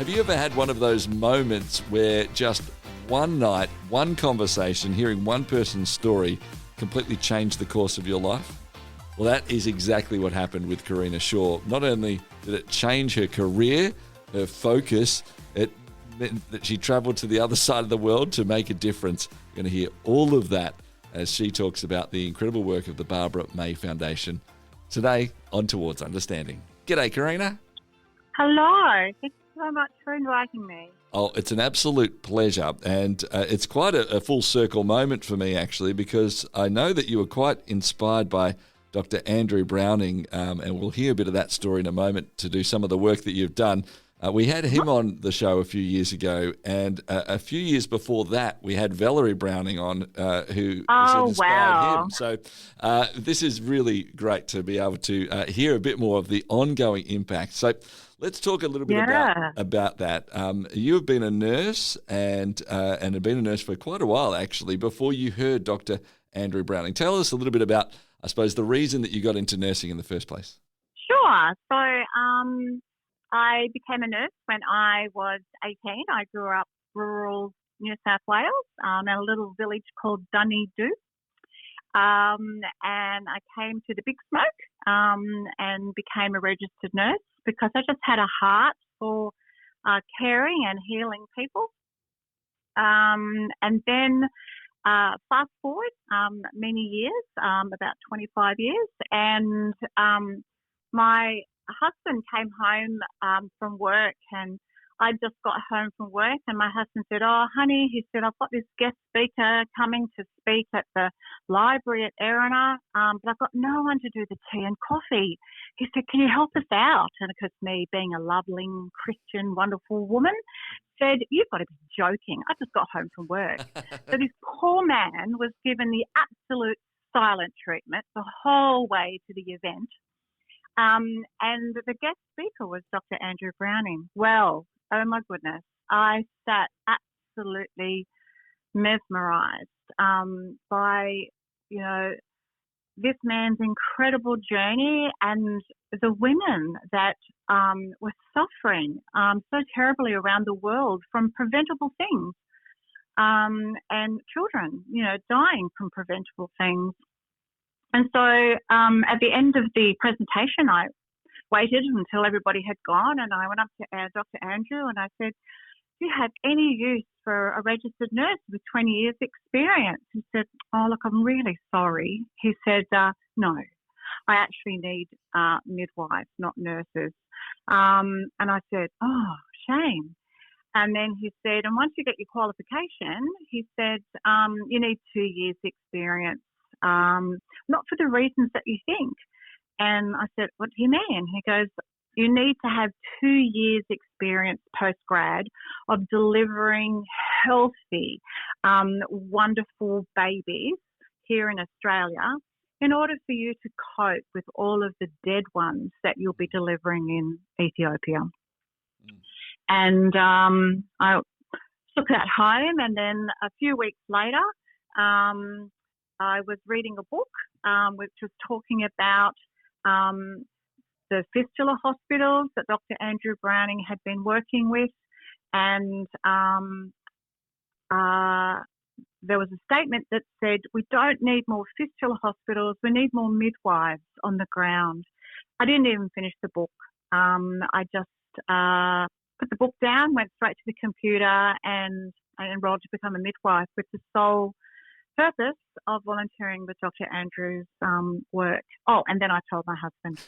Have you ever had one of those moments where just one night, one conversation, hearing one person's story completely changed the course of your life? Well, that is exactly what happened with Kareena Shaw. Not only did it change her career, her focus, it meant that she travelled to the other side of the world to make a difference. You're going to hear all of that as she talks about the incredible work of the Barbara May Foundation. Today on Towards Understanding. G'day, Kareena. Hello. Thank you so much for inviting me. Oh, it's an absolute pleasure. And it's quite a full circle moment for me, actually, because I know that you were quite inspired by Dr. Andrew Browning, and we'll hear a bit of that story in a moment to do some of the work that you've done. We had him on the show a few years ago, and a few years before that, we had Valerie Browning on, who inspired him. So this is really great to be able to hear a bit more of the ongoing impact. So let's talk a little bit about that. You have been a nurse and have been a nurse for quite a while, actually, before you heard Dr. Andrew Browning. Tell us a little bit about, I suppose, the reason that you got into nursing in the first place. Sure. So I became a nurse when I was 18. I grew up rural New South Wales in a little village called Dunedoo. And I came to the big smoke and became a registered nurse because I just had a heart for caring and healing people. And then fast forward many years, about 25 years, and my husband came home from work, and I just got home from work, and my husband said, "Oh, honey," he said, "I've got this guest speaker coming to speak at the library at Erina, but I've got no one to do the tea and coffee." He said, "Can you help us out?" And of course, me being a loving, Christian, wonderful woman, said, "You've got to be joking. I just got home from work." So this poor man was given the absolute silent treatment the whole way to the event. And the guest speaker was Dr. Andrew Browning. Well, oh my goodness, I sat absolutely mesmerised by, this man's incredible journey and the women that were suffering so terribly around the world from preventable things, and children, dying from preventable things. And so at the end of the presentation, I waited until everybody had gone, and I went up to Dr. Andrew and I said, "Do you have any use for a registered nurse with 20 years experience?" He said, "Oh, look, I'm really sorry." He said, "No, I actually need midwives, not nurses." And I said, "Oh, shame." And then he said, "And once you get your qualification," he said, "you need 2 years experience. Not for the reasons that you think." And I said, "What do you mean?" He goes, "You need to have 2 years experience post-grad of delivering healthy, wonderful babies here in Australia in order for you to cope with all of the dead ones that you'll be delivering in Ethiopia." And I took that home, and then a few weeks later, I was reading a book which was talking about the fistula hospitals that Dr. Andrew Browning had been working with, and there was a statement that said, "We don't need more fistula hospitals, we need more midwives on the ground." I didn't even finish the book. I just put the book down, went straight to the computer, and I enrolled to become a midwife with the sole purpose of volunteering with Dr. Andrew's work. Oh, and then I told my husband.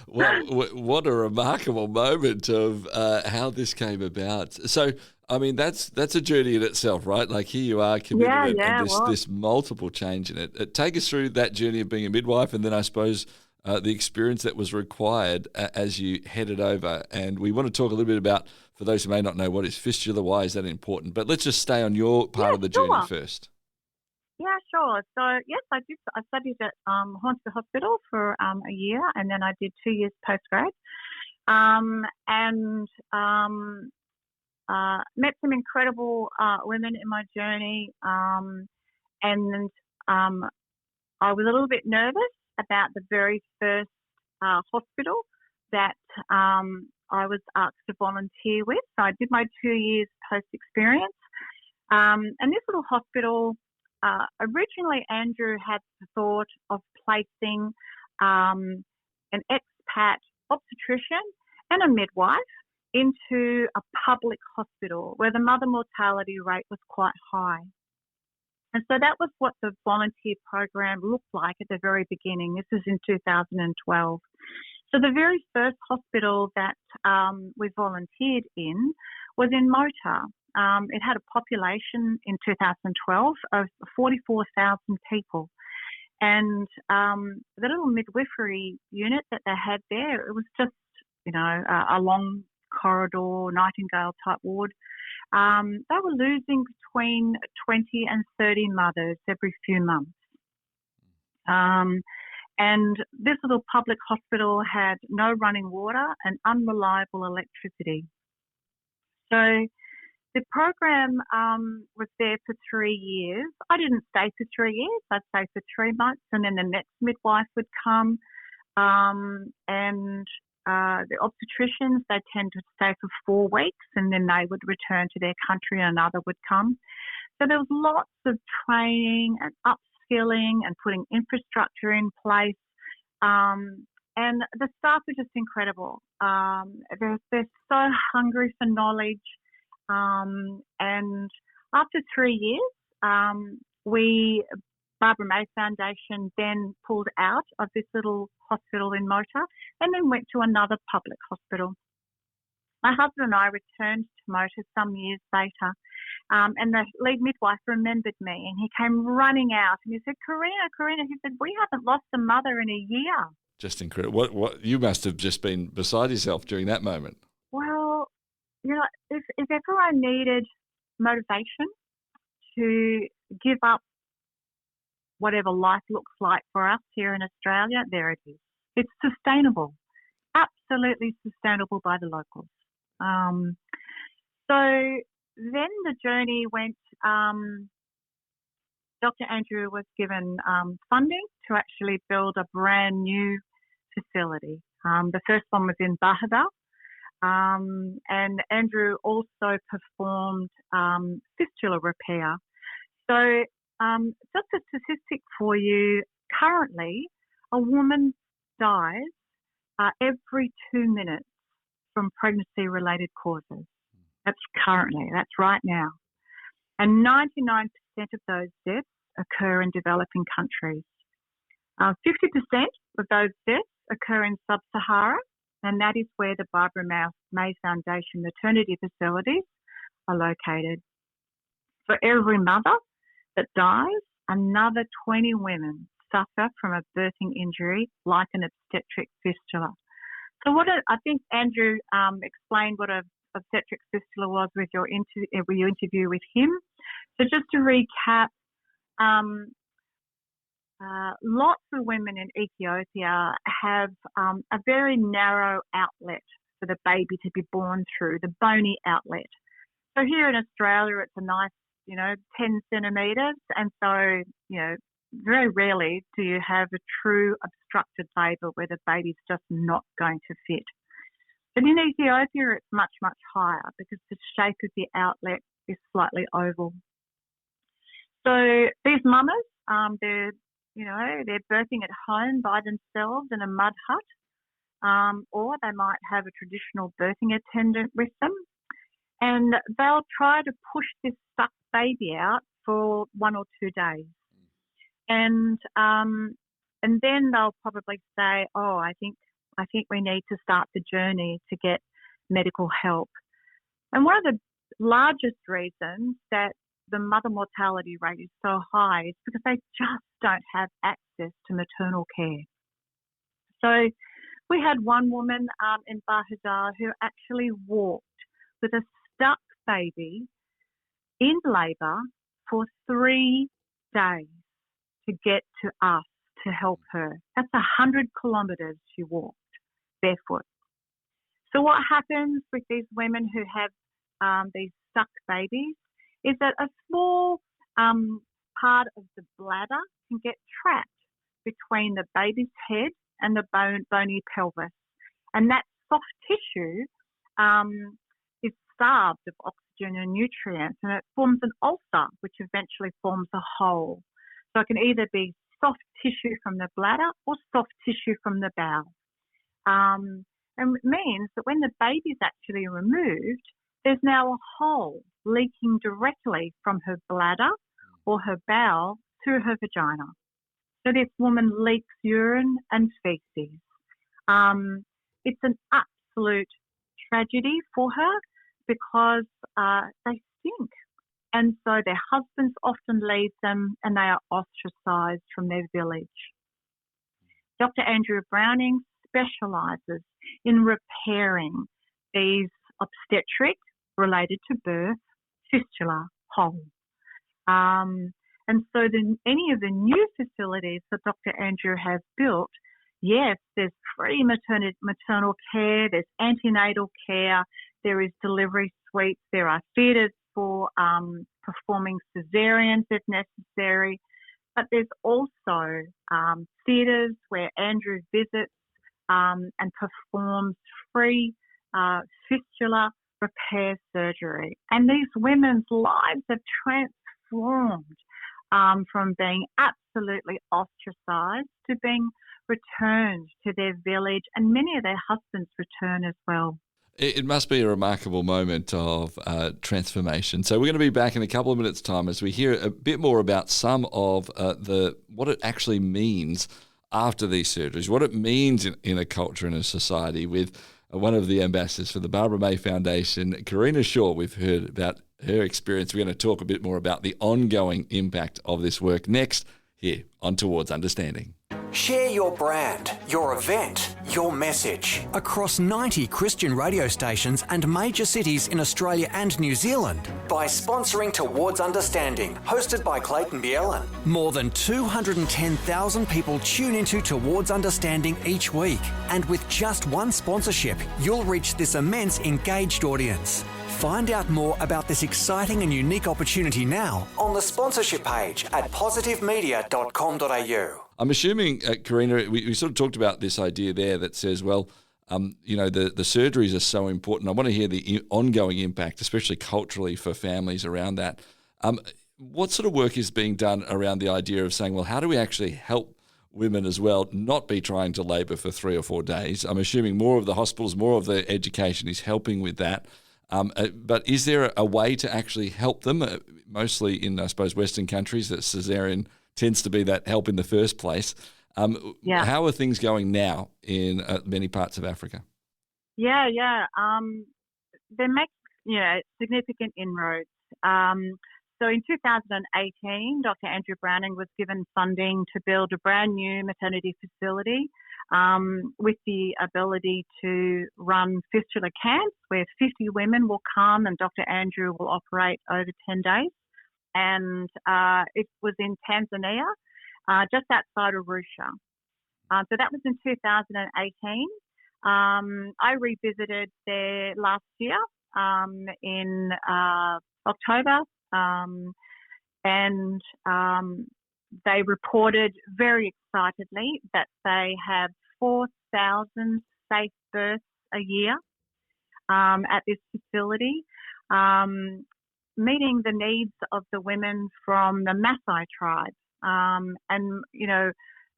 Well, what a remarkable moment of how this came about. So, I mean, that's a journey in itself, right? Like, here you are committed and this multiple change in it. Take us through that journey of being a midwife, and then I suppose the experience that was required as you headed over. And we want to talk a little bit about, for those who may not know, what is fistula, why is that important? But let's just stay on your part of the journey first. Yeah, sure. So, yes, I studied at Hornsby Hospital for a year, and then I did 2 years postgrad, and met some incredible women in my journey, and I was a little bit nervous about the very first hospital that I was asked to volunteer with. So I did my 2 years post-experience. And this little hospital, originally Andrew had the thought of placing an expat obstetrician and a midwife into a public hospital where the mother mortality rate was quite high. And so that was what the volunteer program looked like at the very beginning. This was in 2012. So the very first hospital that we volunteered in was in Mota. It had a population in 2012 of 44,000 people. And the little midwifery unit that they had there, it was just, a long corridor, nightingale type ward. They were losing between 20 and 30 mothers every few months. And this little public hospital had no running water and unreliable electricity. So the program was there for 3 years. I didn't stay for 3 years. I'd stay for 3 months, and then the next midwife would come. And the obstetricians, they tend to stay for 4 weeks, and then they would return to their country and another would come. So there was lots of training and upskilling and putting infrastructure in place. And the staff are just incredible. They're so hungry for knowledge. And after 3 years, Barbara May Foundation then pulled out of this little hospital in Mota and then went to another public hospital. My husband and I returned to Mota some years later, and the lead midwife remembered me, and he came running out and he said, Kareena, he said, we haven't lost a mother in a year. Just incredible. What you must have just been beside yourself during that moment. Well, if ever I needed motivation to give up whatever life looks like for us here in Australia, there it is. It's sustainable, absolutely sustainable by the locals. So then the journey went, Dr. Andrew was given funding to actually build a brand new facility. The first one was in Bahada, and Andrew also performed fistula repair. So just a statistic for you, currently a woman dies every 2 minutes from pregnancy-related causes. That's right now. And 99% of those deaths occur in developing countries. 50% of those deaths occur in sub-Sahara, and that is where the Barbara May Foundation maternity facilities are located. For every mother that dies, another 20 women suffer from a birthing injury like an obstetric fistula. So I think Andrew explained what a obstetric fistula was with your interview with him. So just to recap, lots of women in Ethiopia have a very narrow outlet for the baby to be born through, the bony outlet. So here in Australia, it's a nice, 10 centimetres. And so, very rarely do you have a true obstructed labour where the baby's just not going to fit. But in Ethiopia, it's much, much higher because the shape of the outlet is slightly oval. So these mamas, they're birthing at home by themselves in a mud hut, or they might have a traditional birthing attendant with them, and they'll try to push this stuck baby out for 1 or 2 days. And then they'll probably say, oh, I think we need to start the journey to get medical help. And one of the largest reasons that the mother mortality rate is so high is because they just don't have access to maternal care. So we had one woman in Bahadar who actually walked with a stuck baby in labour for 3 days to get to us to help her. That's 100 kilometres she walked barefoot. So what happens with these women who have these stuck babies is that a small part of the bladder can get trapped between the baby's head and the bony pelvis. And that soft tissue is starved of oxygen and nutrients, and it forms an ulcer, which eventually forms a hole. So it can either be soft tissue from the bladder or soft tissue from the bowel. And it means that when the baby's actually removed, there's now a hole leaking directly from her bladder or her bowel through her vagina. So this woman leaks urine and feces. It's an absolute tragedy for her because they stink. And so their husbands often leave them and they are ostracised from their village. Dr. Andrew Browning specialises in repairing these obstetric related to birth fistula holes. And so any of the new facilities that Dr. Andrew has built, yes, there's free maternal care, there's antenatal care, there is delivery suites, there are theatres for performing caesareans if necessary, but there's also theatres where Andrew visits and performs free fistula repair surgery. And these women's lives have transformed from being absolutely ostracised to being returned to their village, and many of their husbands return as well. It must be a remarkable moment of transformation. So we're going to be back in a couple of minutes' time as we hear a bit more about some of what it actually means after these surgeries, what it means in a culture and a society with one of the ambassadors for the Barbara May Foundation, Kareena Shaw. We've heard about her experience. We're going to talk a bit more about the ongoing impact of this work next here on Towards Understanding. Share your brand, your event, your message across 90 Christian radio stations and major cities in Australia and New Zealand by sponsoring Towards Understanding, hosted by Clayton Bielen. More than 210,000 people tune into Towards Understanding each week, and with just one sponsorship, you'll reach this immense engaged audience. Find out more about this exciting and unique opportunity now on the sponsorship page at positivemedia.com.au. I'm assuming, Kareena, we sort of talked about this idea there that says, well, the surgeries are so important. I want to hear the ongoing impact, especially culturally for families around that. What sort of work is being done around the idea of saying, well, how do we actually help women as well not be trying to labour for 3 or 4 days? I'm assuming more of the hospitals, more of the education is helping with that. But is there a way to actually help them, mostly in, I suppose, Western countries, that caesarean tends to be that help in the first place? How are things going now in many parts of Africa? They make significant inroads. So in 2018, Dr. Andrew Browning was given funding to build a brand new maternity facility with the ability to run fistula camps where 50 women will come and Dr. Andrew will operate over 10 days. And it was in Tanzania, just outside Arusha. So that was in 2018. I revisited there last year in October, and they reported very excitedly that they have 4,000 safe births a year at this facility, meeting the needs of the women from the Maasai tribe. And,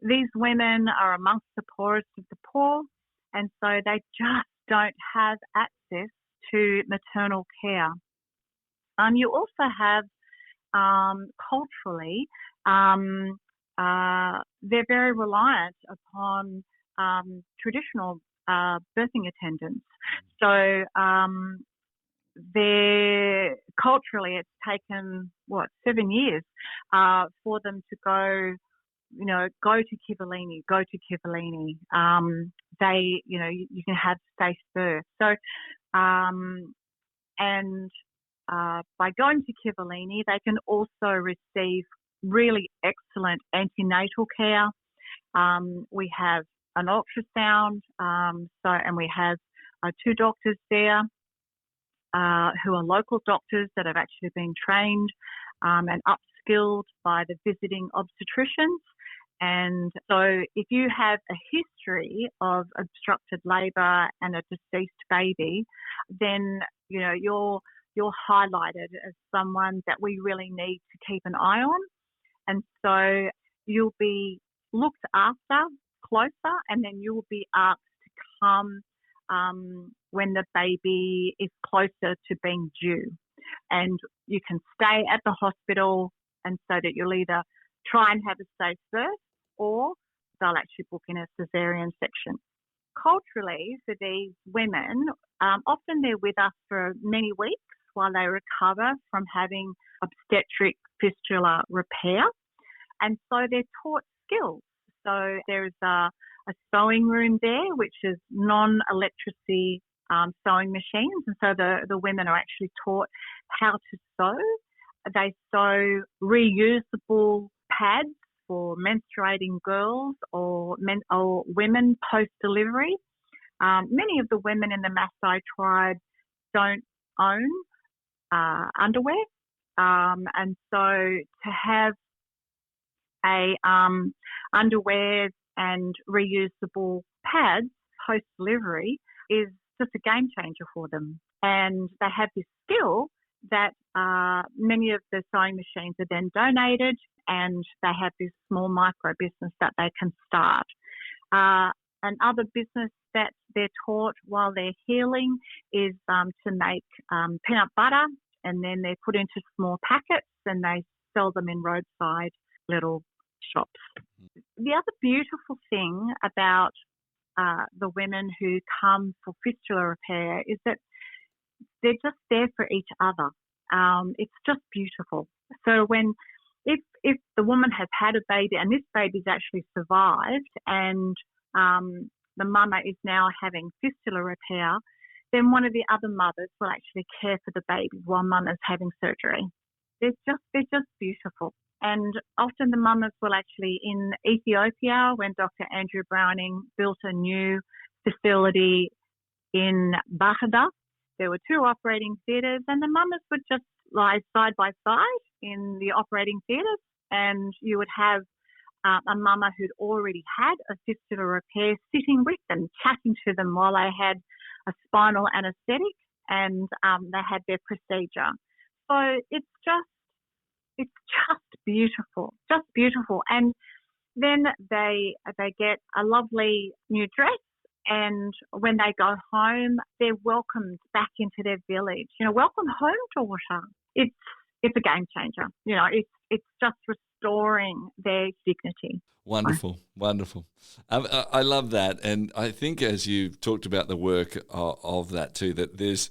these women are amongst the poorest of the poor, and so they just don't have access to maternal care. You also have, culturally, they're very reliant upon traditional birthing attendants. So culturally, it's taken 7 years for them to go to Kivulini. You can have safe birth. So, by going to Kivulini, they can also receive really excellent antenatal care. We have an ultrasound, and we have 2 doctors there who are local doctors that have actually been trained and upskilled by the visiting obstetricians. And so if you have a history of obstructed labour and a deceased baby, then, you're highlighted as someone that we really need to keep an eye on. And so you'll be looked after closer, and then you will be asked to come when the baby is closer to being due. And you can stay at the hospital, and so that you'll either try and have a safe birth, or they'll actually book in a caesarean section. Culturally, for these women, often they're with us for many weeks while they recover from having obstetric fistula repair. And so they're taught skills. So there's a sewing room there, which is non-electricity sewing machines. And so the women are actually taught how to sew. They sew reusable pads for menstruating girls or women post-delivery. Many of the women in the Maasai tribe don't own underwear. And so to have underwear and reusable pads post-delivery is just a game changer for them. And they have this skill that many of the sewing machines are then donated, and they have this small micro business that they can start. Another business that they're taught while they're healing is to make peanut butter, and then they're put into small packets and they sell them in roadside little shops. The other beautiful thing about the women who come for fistula repair is that they're just there for each other. It's just beautiful. So if the woman has had a baby and this baby's actually survived, and the mama is now having fistula repair, then one of the other mothers will actually care for the baby while mama's having surgery. They're just beautiful. And often the mamas will actually, in Ethiopia, when Dr. Andrew Browning built a new facility in Bahada, there were 2 operating theatres, and the mamas would just lie side by side in the operating theatres, and you would have a mama who'd already had a fistula repair sitting with them, chatting to them while they had a spinal anaesthetic and they had their procedure. So it's just beautiful. And then they get a lovely new dress, and when they go home, they're welcomed back into their village. Welcome home, daughter. It's a game changer. It's just restoring their dignity. Wonderful. I love that, and I think as you talked about the work of that too, that there's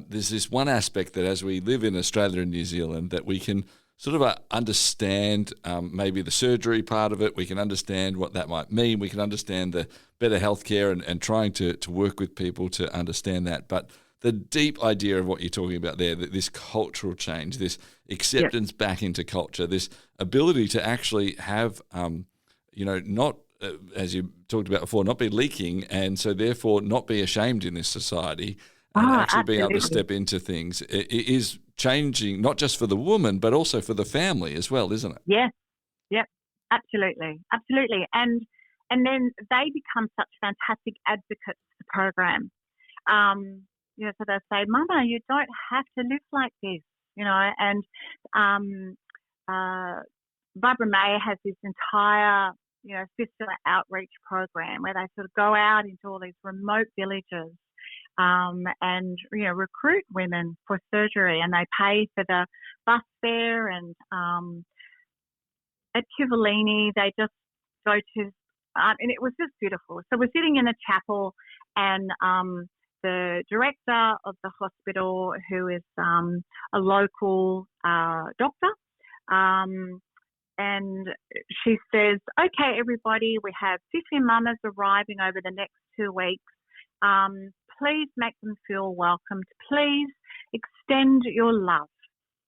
this one aspect that as we live in Australia and New Zealand, that we can sort of understand maybe the surgery part of it. We can understand what that might mean. We can understand the better healthcare and trying to work with people to understand that. But the deep idea of what you're talking about there, that this cultural change, this acceptance back into culture, this ability to actually have, not, as you talked about before, not be leaking, and so therefore not be ashamed in this society, and actually being able to step into things. It is changing, not just for the woman, but also for the family as well, isn't it? Yes, yep, absolutely. And then they become such fantastic advocates for the program. So they say, Mama, you don't have to live like this, and Barbara May has this entire, fistula outreach program where they sort of go out into all these remote villages and, recruit women for surgery, and they pay for the bus fare, and at Kivulini they just go to, and it was just beautiful. So we're sitting in a chapel, and the director of the hospital, who is a local doctor, and she says, okay, everybody, we have 50 mamas arriving over the next 2 weeks. Please make them feel welcomed. Please extend your love.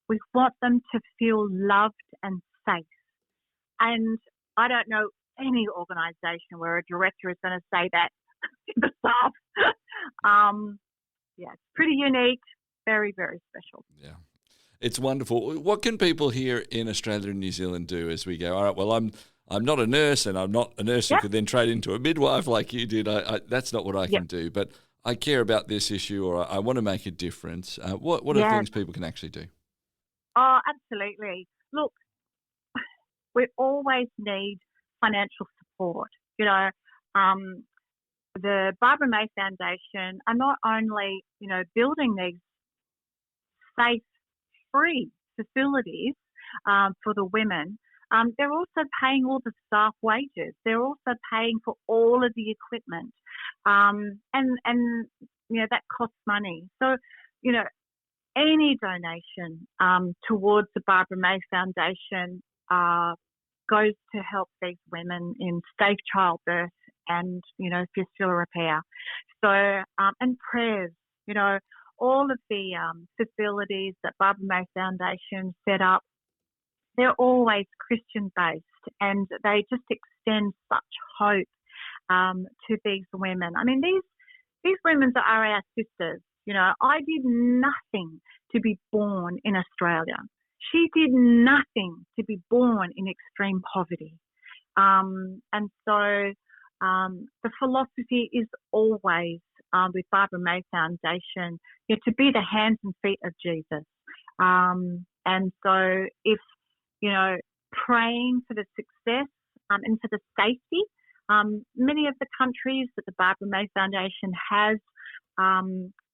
We want them to feel loved and safe. And I don't know any organisation where a director is going to say that to the staff. It's pretty unique, very, very special. Yeah. It's wonderful. What can people here in Australia and New Zealand do as we go, all right, well, I'm I'm not a nurse, and I'm not a nurse who Yep. could then trade into a midwife like you did. That's not what I Yep. can do. But I care about this issue, or I want to make a difference. What are Yes. things people can actually do? Oh, absolutely. Look, we always need financial support. You know, the Barbara May Foundation are not only, building these safe, free facilities for the women, they're also paying all the staff wages. They're also paying for all of the equipment, and that costs money. So, any donation towards the Barbara May Foundation goes to help these women in safe childbirth and, fistula repair. So, and prayers, all of the facilities that Barbara May Foundation set up, they're always Christian-based, and they just extend such hope to these women. I mean, these women are our sisters. I did nothing to be born in Australia. She did nothing to be born in extreme poverty. And so the philosophy is always with Barbara May Foundation to be the hands and feet of Jesus. And so if, praying for the success and for the safety, many of the countries that the Barbara May Foundation has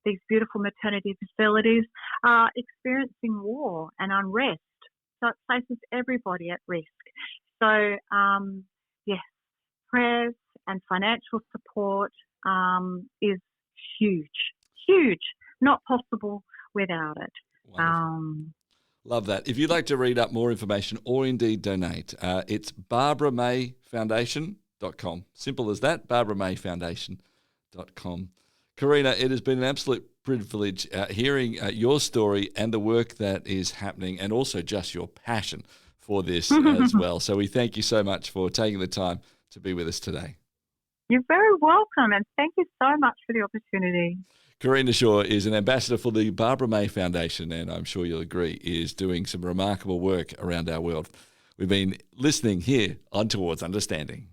these beautiful maternity facilities are experiencing war and unrest. So it places everybody at risk. So, yes, prayers and financial support is huge, not possible without it. Love that. If you'd like to read up more information or indeed donate, it's barbaramayfoundation.com. Simple as that, barbaramayfoundation.com. Kareena, it has been an absolute privilege hearing your story and the work that is happening, and also just your passion for this as well. So we thank you so much for taking the time to be with us today. You're very welcome, and thank you so much for the opportunity. Kareena Shaw is an ambassador for the Barbara May Foundation, and I'm sure you'll agree is doing some remarkable work around our world. We've been listening here on Towards Understanding.